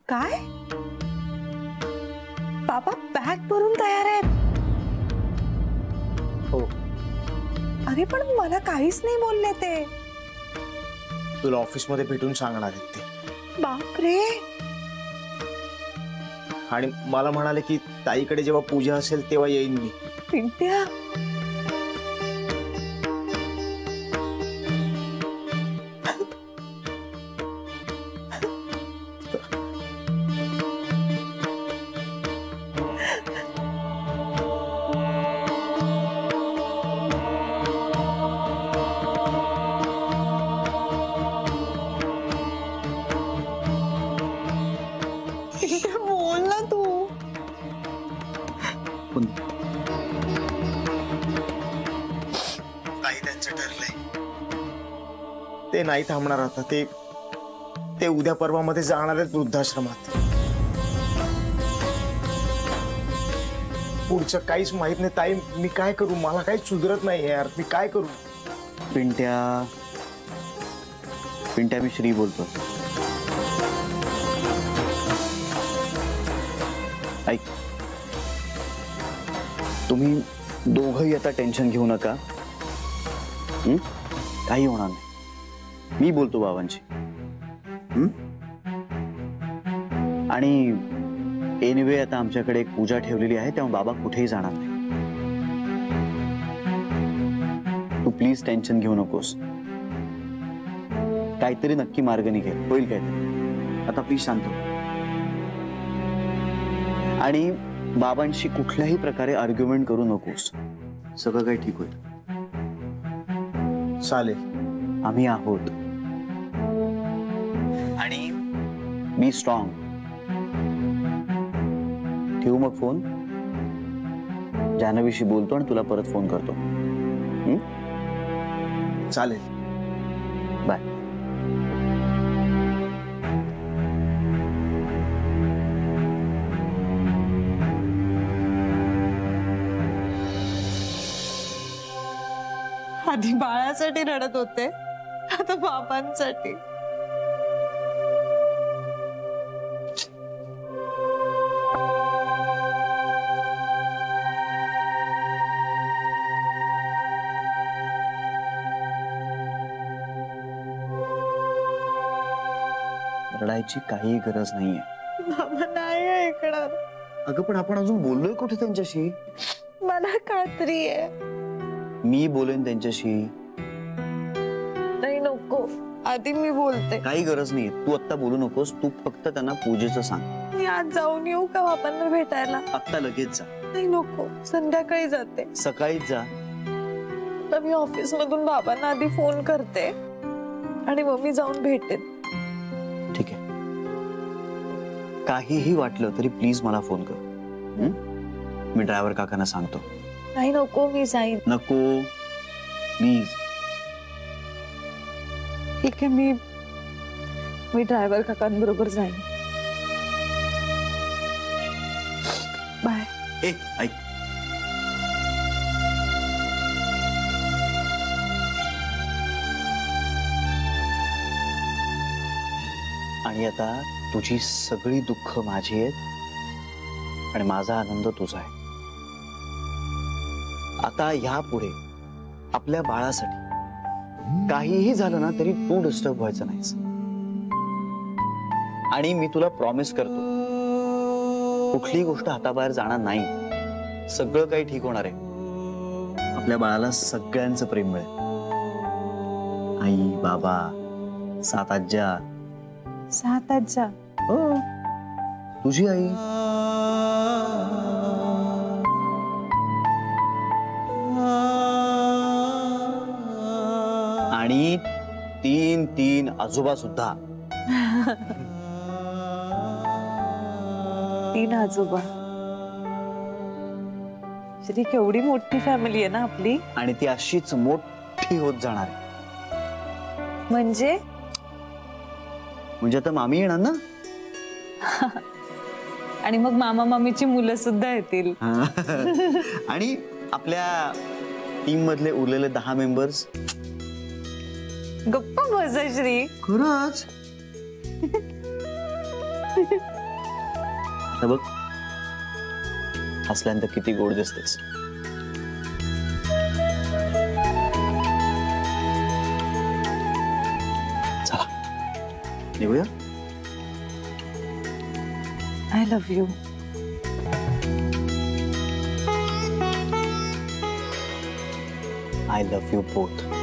काय? बाबा बॅग भरून तयार आहेत? हो. अरे पण मला काहीच नाही बोलले ते. तुला ऑफिस मध्ये भेटून सांगणार आहेत ते. बापरे. आणि मला म्हणाले की ताईकडे जेव्हा पूजा असेल तेव्हा येईन मी. पिंट्या, बोल ना तू. काही त्यांचं ठरलंय, ते नाही थांबणार आता. ते उद्या परवा मध्ये जाणार आहेत वृद्धाश्रमात. पुढचं काहीच माहित नाही ताई. मी काय करू? मला काहीच सुधरत नाही यार. मी काय करू? पिंट्या, मी श्री बोलतो. ऐक, तुम्ही दोघंही आता टेन्शन घेऊ नका. काही होणार नाही. मी बोलतो बाबांशी. आणि एनिवे आता आमच्याकडे एक पूजा ठेवलेली आहे, त्यामुळे बाबा कुठेही जाणार नाही. तू प्लीज टेन्शन घेऊ नकोस. काहीतरी नक्की मार्ग निघेल, होईल काहीतरी. आता प्लीज शांत हो. आणि बाबांशी कुठल्याही प्रकारे आर्ग्युमेंट करू नकोस. सगळं काही ठीक होईल. चालेल. आम्ही आहोत. आणि बी स्ट्रॉंग. ठेवू मग फोन. जान्हवीशी बोलतो आणि तुला परत फोन करतो. चालेल. बाय. आधी बाळासाठी रडत होते, आता बाबांसाठी. रडायची काही गरज नाहीये. बाबा नाही ऐकणार. अगं पण आपण अजून बोललोय कुठे त्यांच्याशी? मला खात्री आहे. मी बोलेन त्यांच्याशी. नाही नको, आधी मी बोलते. काही गरज नाही. तू आत्ता बोलू नकोस. तू फक्त त्यांना पूजेचं सांग. मी आज जाऊन येऊ का बाबांना भेटायला? आत्ता लगेच जा. नाही नको, संध्याकाळी जाते. सकाळीच जा. तर मी ऑफिस मधून बाबांना आधी फोन करते आणि मग मी जाऊन भेटेन. ठीक आहे. काहीही वाटलं तरी प्लीज मला फोन कर. मी ड्रायव्हर काकांना सांगतो. नाही नको, मी जाईन. नको प्लीज. ठीक आहे, मी ड्रायव्हर काकांबरोबर जाईन. बाय. ए ऐक, आणि आता तुझी सगळी दुःख माझी आहेत आणि माझा आनंद तुझा आहे. आता यापुढे आपल्या बाळासाठी काहीही झालं ना तरी तू डिस्टर्ब व्हायचं नाहीस. आणि मी तुला प्रॉमिस करतो, कुठलीही गोष्ट हाताबाहेर जाणार नाही. सगळं काही ठीक होणार आहे. आपल्या बाळाला सगळ्यांचं प्रेम मिळेल. आई, बाबा, 7 आज्या. 7 आज्या? हो, तुझी आई. आणि 3 आजोबा सुद्धा. 3 आजोबा. श्री, केवढी मोठी फॅमिली आहे ना आपली. आणि ती अशीच मोठी होत जाणार आहे. म्हणजे आता मामी येणार ना. आणि मग मामा मामीची मुलं सुद्धा येतील. आणि आपल्या टीम मधले उरलेले 10 मेंबर्स. गप्पा बसा श्री. खरंच. हे बघ, हसल्यानंतर किती गोड दिसतेस. चला निघूया. I love you. I love you both.